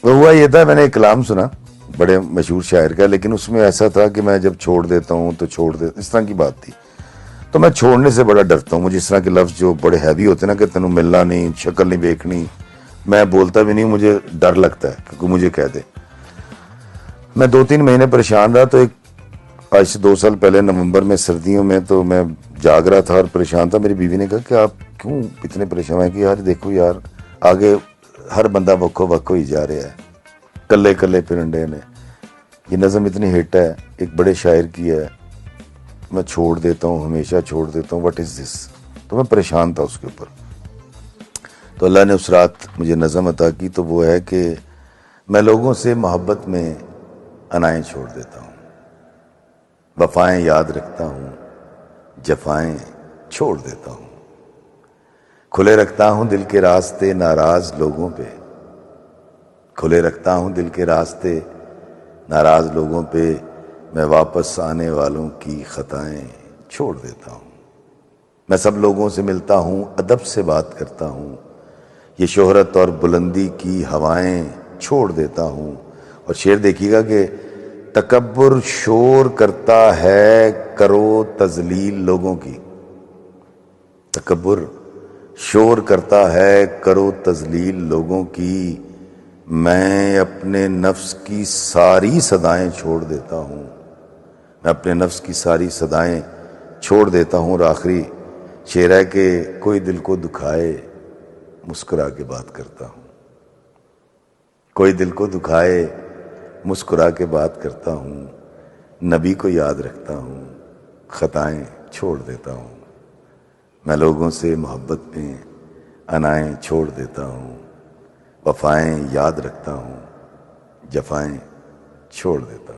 وہ ہوا یہ تھا، میں نے ایک کلام سنا بڑے مشہور شاعر کا، لیکن اس میں ایسا تھا کہ میں جب چھوڑ دیتا ہوں تو چھوڑ دے، اس طرح کی بات تھی. تو میں چھوڑنے سے بڑا ڈرتا ہوں. مجھے اس طرح کے لفظ جو بڑے ہیوی ہوتے ہیں نا، کہ تینوں ملنا نہیں، شکل نہیں دیکھنی، میں بولتا بھی نہیں، مجھے ڈر لگتا ہے کہ کوئی مجھے کہہ دے. میں 2-3 مہینے پریشان رہا. تو ایک آج سے 2 سال پہلے نومبر میں سردیوں میں تو میں جاگ رہا تھا اور پریشان تھا. میری بیوی نے کہا کہ آپ کیوں اتنے پریشان ہیں؟ کہ یار دیکھو یار، آگے ہر بندہ وکھو وکھو ہی جا رہا ہے، کلے کلے پرنڈے نے. یہ نظم اتنی ہٹ ہے، ایک بڑے شاعر کی ہے، میں چھوڑ دیتا ہوں، ہمیشہ چھوڑ دیتا ہوں، وٹ از دس. تو میں پریشان تھا اس کے اوپر. تو اللہ نے اس رات مجھے نظم عطا کی، تو وہ ہے کہ میں لوگوں سے محبت میں انائیں چھوڑ دیتا ہوں، وفائیں یاد رکھتا ہوں، جفائیں چھوڑ دیتا ہوں. کھلے رکھتا ہوں دل کے راستے ناراض لوگوں پہ، کھلے رکھتا ہوں دل کے راستے ناراض لوگوں پہ. میں واپس آنے والوں کی خطائیں چھوڑ دیتا ہوں. میں سب لوگوں سے ملتا ہوں، ادب سے بات کرتا ہوں. یہ شہرت اور بلندی کی ہوائیں چھوڑ دیتا ہوں. اور شعر دیکھیے گا کہ تکبر شور کرتا ہے کرو تذلیل لوگوں کی. تکبر شور کرتا ہے کرو تذلیل لوگوں کی. میں اپنے نفس کی ساری صدائیں چھوڑ دیتا ہوں. میں اپنے نفس کی ساری صدائیں چھوڑ دیتا ہوں. اور آخری شعر ہے کہ کوئی دل کو دکھائے مسکرا کے بات کرتا ہوں. کوئی دل کو دکھائے مسکرا کے بات کرتا ہوں. نبی کو یاد رکھتا ہوں، خطائیں چھوڑ دیتا ہوں. میں لوگوں سے محبت میں انائیں چھوڑ دیتا ہوں، وفائیں یاد رکھتا ہوں، جفائیں چھوڑ دیتا ہوں.